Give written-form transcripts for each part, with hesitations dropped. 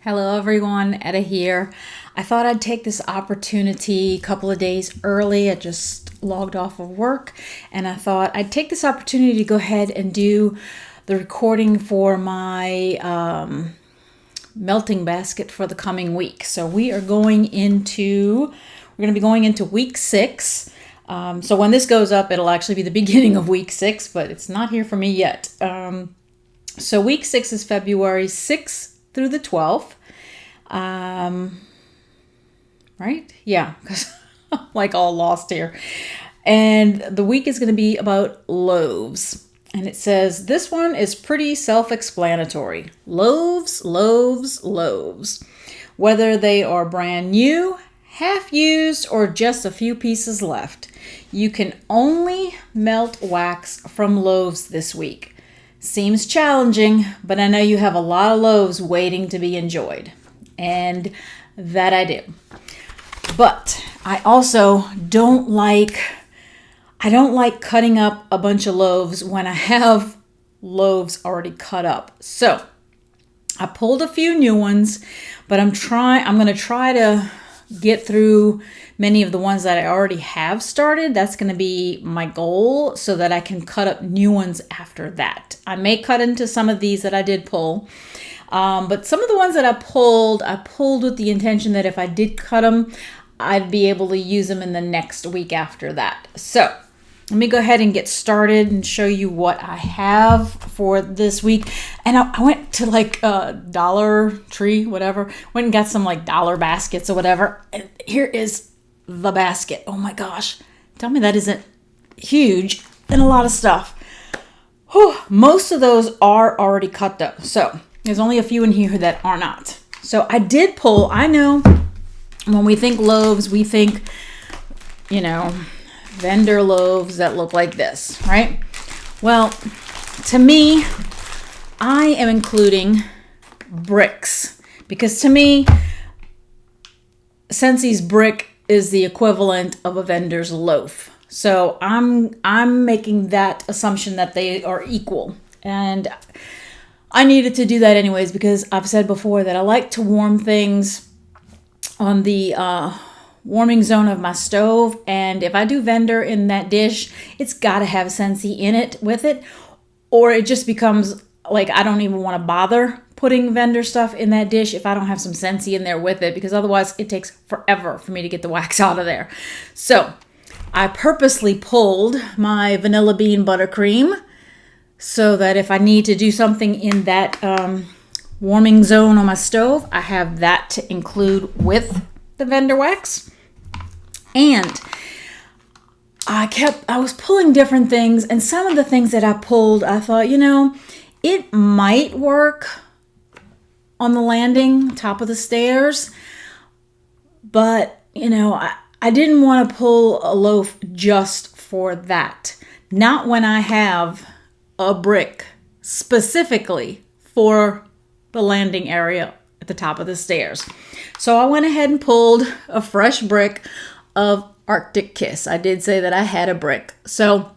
Hello everyone, Etta here. I thought I'd take this opportunity a couple of days early. I just logged off of work and I thought I'd take this opportunity to go ahead and do the recording for my melting basket for the coming week. So we're going to be going into week 6. So when this goes up, it'll actually be the beginning of week 6, but it's not here for me yet. So week 6 is February 6th through the 12th. Right? Yeah, because I'm like all lost here. And the week is going to be about loaves. And it says, this one is pretty self-explanatory. Loaves, loaves, loaves. Whether they are brand new, half used, or just a few pieces left, you can only melt wax from loaves this week. Seems challenging, but I know you have a lot of loaves waiting to be enjoyed. And that I do. But I also don't like cutting up a bunch of loaves when I have loaves already cut up. So I pulled a few new ones, but I'm going to try to get through many of the ones that I already have started. That's going to be my goal so that I can cut up new ones after that. I may cut into some of these that I did pull. But some of the ones that I pulled with the intention that if I did cut them, I'd be able to use them in the next week after that. So let me go ahead and get started and show you what I have for this week. And I went to like Dollar Tree, whatever, went and got some like dollar baskets or whatever. And here is the basket. Oh my gosh. Tell me that isn't huge and a lot of stuff. Whew. Most of those are already cut though. So there's only a few in here that are not. So I did pull. I know when we think loaves, we think, vendor loaves that look like this, right? Well, to me, I am including bricks because to me, Scentsi's brick is the equivalent of a vendor's loaf. So I'm making that assumption that they are equal. And I needed to do that anyways because I've said before that I like to warm things on the warming zone of my stove. And if I do vendor in that dish, it's got to have Scentsy in it with it. Or it just becomes like I don't even want to bother putting vendor stuff in that dish if I don't have some Scentsy in there with it. Because otherwise it takes forever for me to get the wax out of there. So I purposely pulled my vanilla bean buttercream so that if I need to do something in that warming zone on my stove, I have that to include with the vendor wax. And I was pulling different things, and some of the things that I pulled, I thought, it might work on the landing, top of the stairs, but, I didn't want to pull a loaf just for that. Not when I have a brick specifically for the landing area at the top of the stairs. So I went ahead and pulled a fresh brick of Arctic Kiss. I did say that I had a brick. So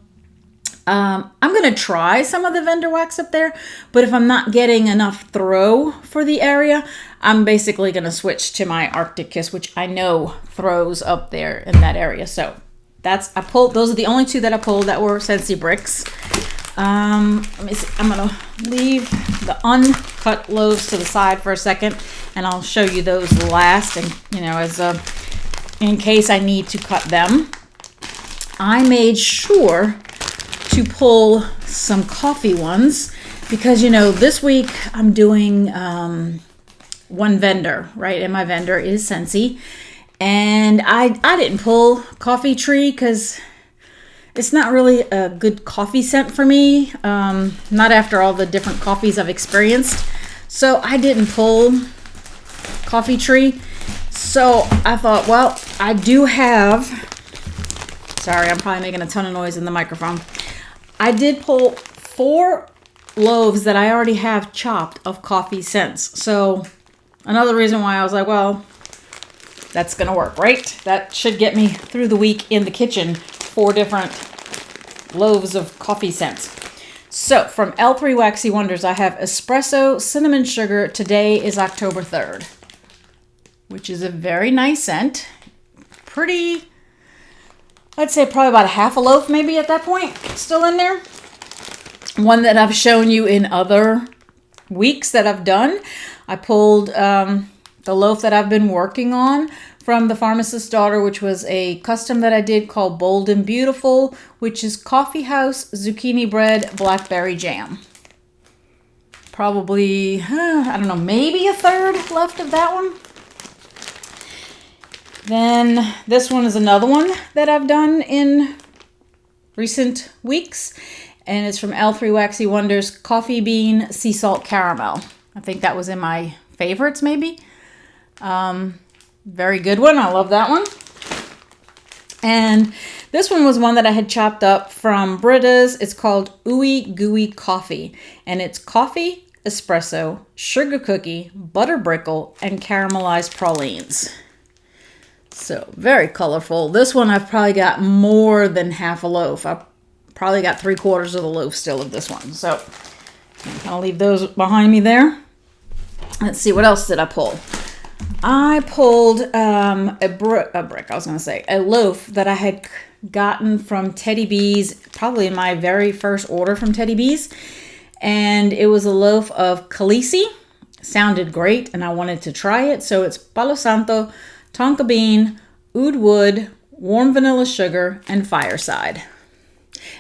I'm going to try some of the vendor wax up there, but if I'm not getting enough throw for the area, I'm basically going to switch to my Arctic Kiss, which I know throws up there in that area. So those are the only two that I pulled that were Scentsy bricks. Let me see. I'm going to leave the uncut loaves to the side for a second, and I'll show you those last. And, in case I need to cut them, I made sure to pull some coffee ones because, this week I'm doing, one vendor, right? And my vendor is Scentsy. And I didn't pull Coffee Tree because it's not really a good coffee scent for me, not after all the different coffees I've experienced. So I didn't pull Coffee Tree. So I thought, well, I do have, sorry, I'm probably making a ton of noise in the microphone. I did pull 4 loaves that I already have chopped of coffee scents. So another reason why I was like, well, that's going to work, right? That should get me through the week in the kitchen. 4 different loaves of coffee scents. So from L3 Waxy Wonders, I have espresso cinnamon sugar. Today is October 3rd, which is a very nice scent. Pretty, I'd say probably about a half a loaf maybe at that point, still in there. One that I've shown you in other weeks that I've done. I pulled the loaf that I've been working on from the Pharmacist's Daughter, which was a custom that I did called Bold and Beautiful, which is coffee house zucchini bread blackberry jam. Probably, I don't know, maybe a third left of that one. Then this one is another one that I've done in recent weeks, and it's from L3 Waxy Wonders Coffee Bean Sea Salt Caramel. I think that was in my favorites maybe. Very good one. I love that one. And this one was one that I had chopped up from Britta's. It's called Ooey Gooey Coffee. And it's coffee, espresso, sugar cookie, butter brickle, and caramelized pralines. So very colorful. This one I've probably got more than half a loaf. I've probably got 3/4 of the loaf still of this one. So I'll leave those behind me there. Let's see, what else did I pull? I pulled a loaf that I had gotten from Teddy B's, probably in my very first order from Teddy B's. And it was a loaf of Khaleesi. Sounded great, and I wanted to try it. So it's Palo Santo, tonka bean, oud wood, warm vanilla sugar, and fireside.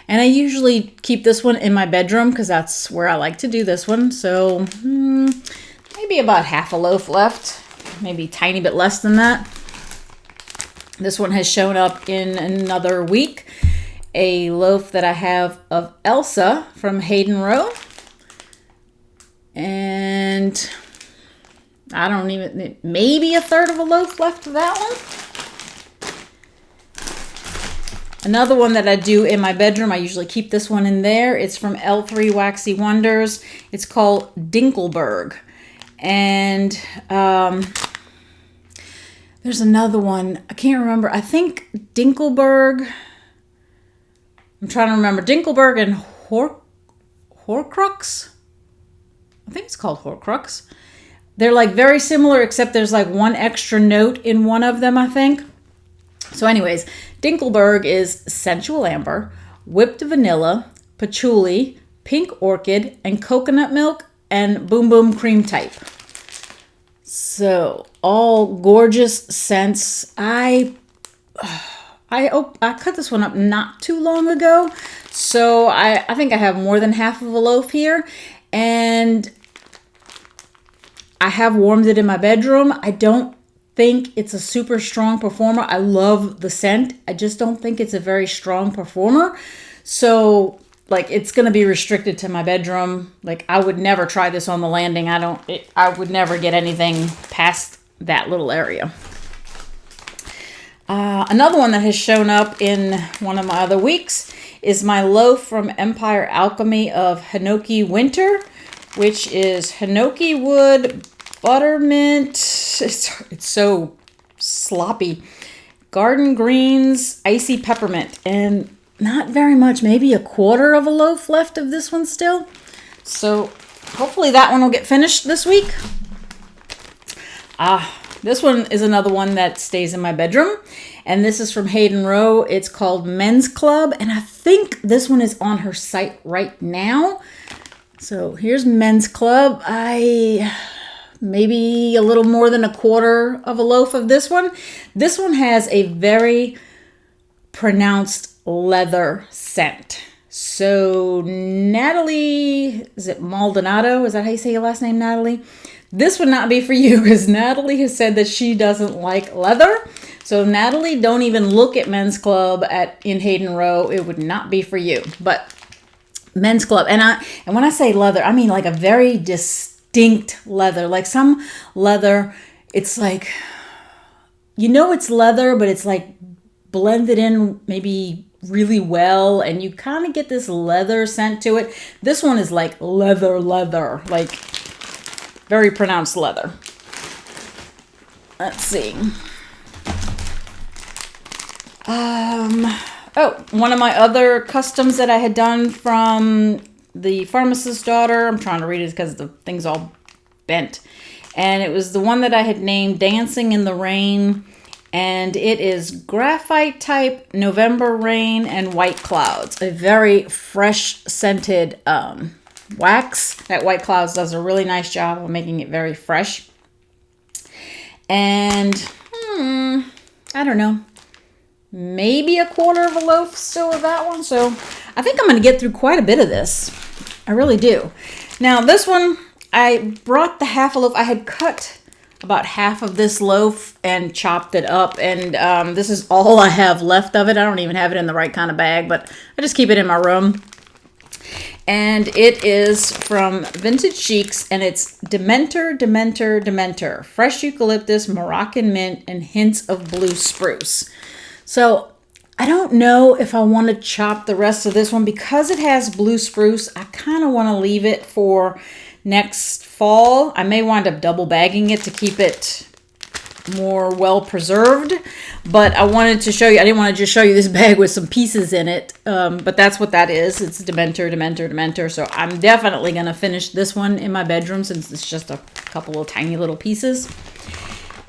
And I usually keep this one in my bedroom because that's where I like to do this one. So maybe about half a loaf left. Maybe a tiny bit less than that. This one has shown up in another week. A loaf that I have of Elsa from Hayden Row. And I don't even, maybe a third of a loaf left of that one. Another one that I do in my bedroom, I usually keep this one in there. It's from L3 Waxy Wonders. It's called Dinkelberg. And there's another one. I can't remember. I think Dinkelberg. I'm trying to remember. Dinkelberg and Horcrux. I think it's called Horcrux. They're like very similar, except there's like one extra note in one of them, I think. So anyways, Dinkelberg is sensual amber, whipped vanilla, patchouli, pink orchid, and coconut milk, and boom boom cream type. So all gorgeous scents. I cut this one up not too long ago, so I think I have more than half of a loaf here, and I have warmed it in my bedroom. I don't think it's a super strong performer. I love the scent. I just don't think it's a very strong performer. So like it's going to be restricted to my bedroom. Like I would never try this on the landing. I would never get anything past that little area. Another one that has shown up in one of my other weeks is my loaf from Empire Alchemy of Hinoki Winter, which is Hinoki wood, buttermint. It's so sloppy. Garden greens, icy peppermint, and not very much, maybe a quarter of a loaf left of this one still. So hopefully that one will get finished this week. This one is another one that stays in my bedroom, and this is from Hayden Row. It's called Men's Club, and I think this one is on her site right now. So here's Men's Club. Maybe a little more than a quarter of a loaf of this one. This one has a very pronounced leather scent. So Natalie, is it Maldonado? Is that how you say your last name, Natalie? This would not be for you because Natalie has said that she doesn't like leather. So Natalie, don't even look at Men's Club in Hayden Row. It would not be for you. But Men's Club, and when I say leather, I mean like a very distinct leather. Like some leather, it's like, you know it's leather, but it's like blended in maybe really well, and you kind of get this leather scent to it. This one is like leather, like very pronounced leather. Let's see. One of my other customs that I had done from The Pharmacist's Daughter. I'm trying to read it because the thing's all bent. And it was the one that I had named Dancing in the Rain. And it is Graphite Type, November Rain, and White Clouds. A very fresh scented wax. That White Clouds does a really nice job of making it very fresh. And I don't know, maybe 1/4 of a loaf still of that one. So I think I'm going to get through quite a bit of this. I really do. Now this one, I brought the half a loaf. I had cut about half of this loaf and chopped it up. And this is all I have left of it. I don't even have it in the right kind of bag, but I just keep it in my room. And it is from Vintage Chics, and it's Dementor, fresh eucalyptus, Moroccan mint, and hints of blue spruce. So I don't know if I want to chop the rest of this one because it has blue spruce. I kind of want to leave it for next fall. I may wind up double bagging it to keep it more well preserved, but I wanted to show you. I didn't want to just show you this bag with some pieces in it, but that's what that is. It's Dementor. So I'm definitely going to finish this one in my bedroom since it's just a couple of tiny little pieces.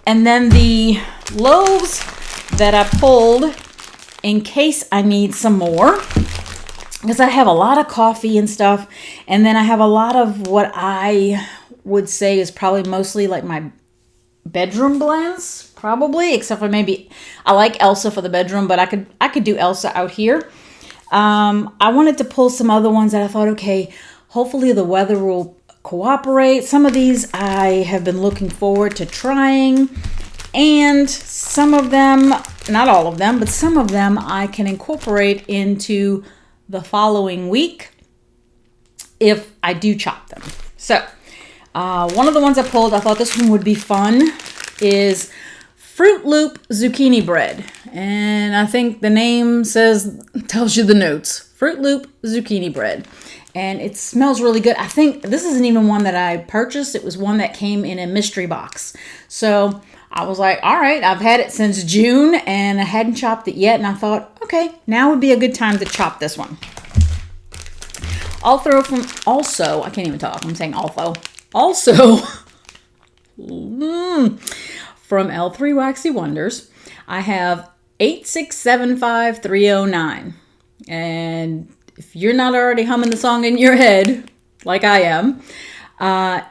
And then the Loaves that I pulled in case I need some more, because I have a lot of coffee and stuff, and then I have a lot of what I would say is probably mostly like my bedroom blends, probably, except for maybe I like Elsa for the bedroom, but I could do Elsa out here. I wanted to pull some other ones that I thought, okay, hopefully the weather will cooperate. Some of these I have been looking forward to trying, and some of them, not all of them, but some of them I can incorporate into the following week if I do chop them. So one of the ones I pulled, I thought this one would be fun, is Fruit Loop Zucchini Bread. And I think the name tells you the notes. Fruit Loop Zucchini Bread. And it smells really good. I think this isn't even one that I purchased. It was one that came in a mystery box. So I was like, all right, I've had it since June and I hadn't chopped it yet. And I thought, okay, now would be a good time to chop this one. I'll throw from also, I can't even talk. I'm saying also, from L3 Waxy Wonders, I have 8675309. And if you're not already humming the song in your head, like I am,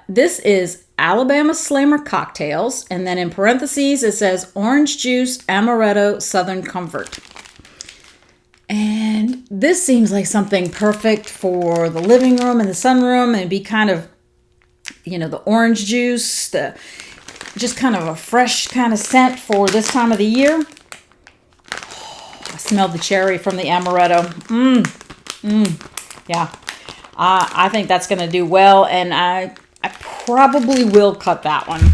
this is Alabama Slammer Cocktails. And then in parentheses, it says Orange Juice, Amaretto, Southern Comfort. And this seems like something perfect for the living room and the sunroom, and be kind of, the orange juice, just kind of a fresh kind of scent for this time of the year. Oh, I smelled the cherry from the amaretto. Yeah. I think that's going to do well, and I probably will cut that one.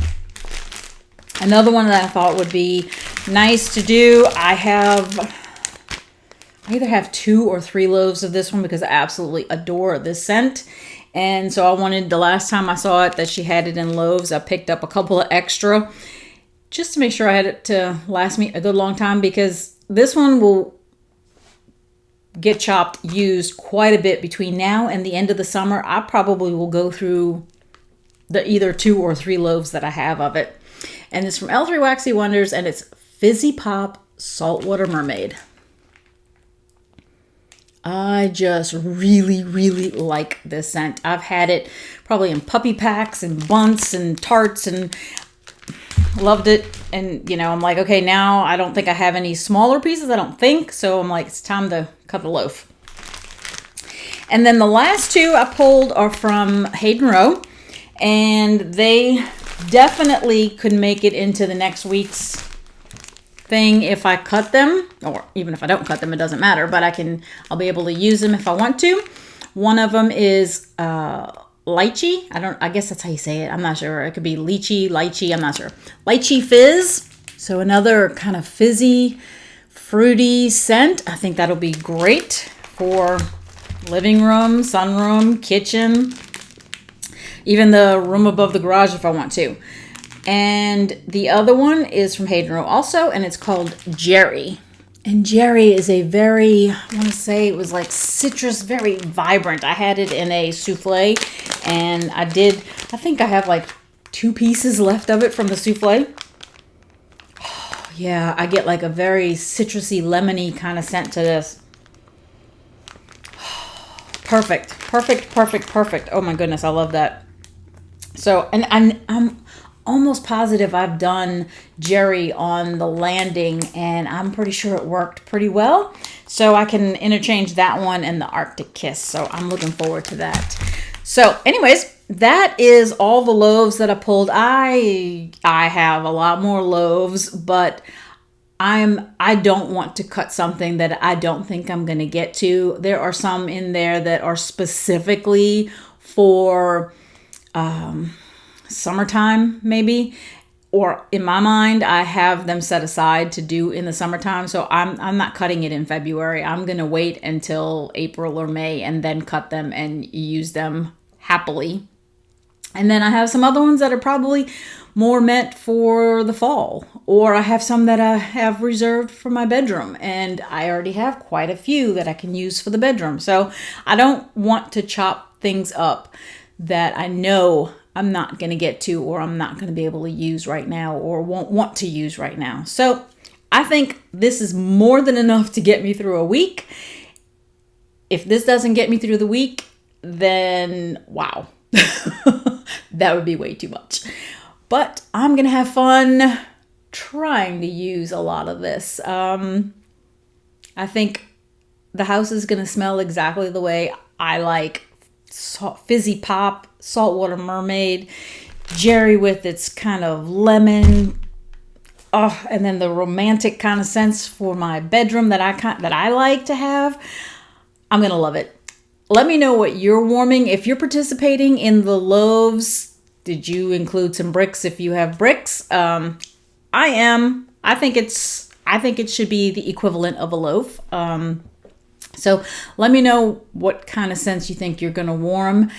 Another one that I thought would be nice to do, I either have 2 or 3 loaves of this one because I absolutely adore this scent. And so I wanted, the last time I saw it, that she had it in loaves. I picked up a couple of extra just to make sure I had it to last me a good long time, because this one will get chopped, used quite a bit between now and the end of the summer. I probably will go through the either 2 or 3 loaves that I have of it. And it's from L3 Waxy Wonders, and it's Fizzy Pop Saltwater Mermaid. I just really, really like this scent. I've had it probably in puppy packs and bunts and tarts and loved it. And, I'm like, okay, now I don't think I have any smaller pieces. I don't think. So I'm like, it's time to cut the loaf. And then the last 2 I pulled are from Hayden Rowe. And they definitely could make it into the next week's thing if I cut them, or even if I don't cut them, it doesn't matter, but I'll be able to use them if I want to. One of them is lychee. I guess that's how you say it. I'm not sure. It could be lychee, I'm not sure. Lychee Fizz. So another kind of fizzy, fruity scent. I think that'll be great for living room, sunroom, kitchen, even the room above the garage if I want to. And the other one is from Hayden Rowe also, and it's called Jerry. And Jerry is a very, I want to say it was like citrus, very vibrant. I had it in a souffle, and I think I have like 2 pieces left of it from the souffle. Oh, yeah, I get like a very citrusy, lemony kind of scent to this. Perfect, perfect, perfect, perfect. Oh my goodness, I love that. So, and I'm almost positive I've done Jerry on the landing, and I'm pretty sure it worked pretty well. So I can interchange that one and the Arctic Kiss. So I'm looking forward to that. So anyways, that is all the loaves that I pulled. I have a lot more loaves, but I don't want to cut something that I don't think I'm going to get to. There are some in there that are specifically for summertime, maybe, or in my mind, I have them set aside to do in the summertime. So I'm not cutting it in February. I'm going to wait until April or May and then cut them and use them happily. And then I have some other ones that are probably more meant for the fall, or I have some that I have reserved for my bedroom, and I already have quite a few that I can use for the bedroom. So I don't want to chop things up that I know I'm not going to get to, or I'm not going to be able to use right now, or won't want to use right now. So I think this is more than enough to get me through a week. If this doesn't get me through the week, then wow, that would be way too much. But I'm going to have fun trying to use a lot of this. I think the house is going to smell exactly the way I like. Fizzy pop, saltwater mermaid, Jerry with its kind of lemon, and then the romantic kind of sense for my bedroom that I like to have. I'm gonna love it. Let me know what you're warming. If you're participating in the loaves, did you include some bricks? If you have bricks, I am. I think it should be the equivalent of a loaf. So let me know what kind of scents you think you're going to warm.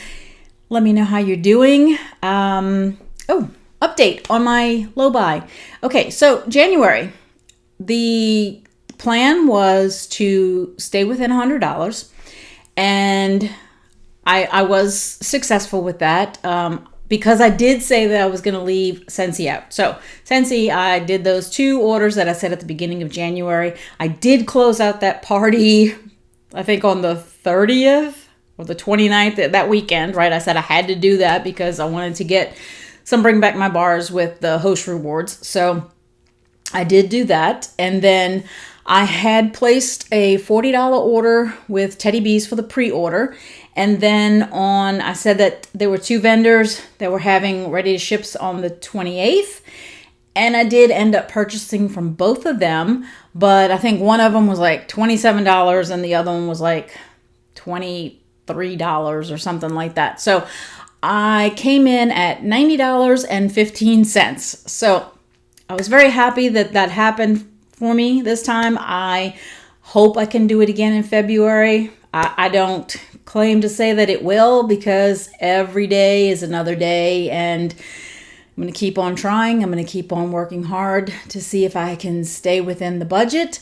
Let me know how you're doing. Update on my low buy. Okay, so January, the plan was to stay within $100, and I was successful with that because I did say that I was going to leave Scentsy out. So Scentsy, I did those 2 orders that I said at the beginning of January. I did close out that party, I think on the 30th or the 29th, that weekend, right? I said I had to do that because I wanted to get some bring back my bars with the host rewards. So I did do that. And then I had placed a $40 order with Teddy Bees for the pre-order. And then I said that there were 2 vendors that were having ready to ships on the 28th. And I did end up purchasing from both of them, but I think one of them was like $27 and the other one was like $23 or something like that. So I came in at $90.15. So I was very happy that happened for me this time. I hope I can do it again in February. I don't claim to say that it will, because every day is another day, and I'm going to keep on trying. I'm going to keep on working hard to see if I can stay within the budget.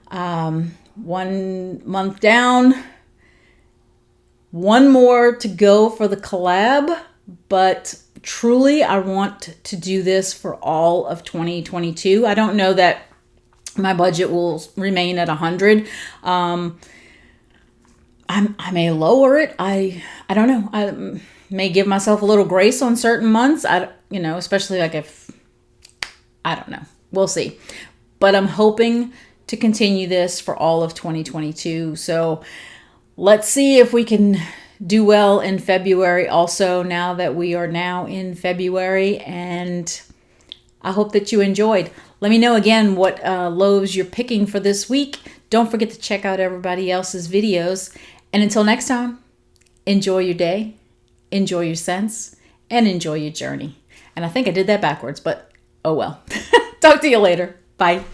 1 month down, 1 more to go for the collab, but truly I want to do this for all of 2022. I don't know that my budget will remain at 100. I may lower it. I don't know. I may give myself a little grace on certain months. Especially like if, I don't know. We'll see. But I'm hoping to continue this for all of 2022. So let's see if we can do well in February also, now that we are now in February. And I hope that you enjoyed. Let me know again what loaves you're picking for this week. Don't forget to check out everybody else's videos. And until next time, enjoy your day, enjoy your scents, and enjoy your journey. And I think I did that backwards, but oh well. Talk to you later. Bye.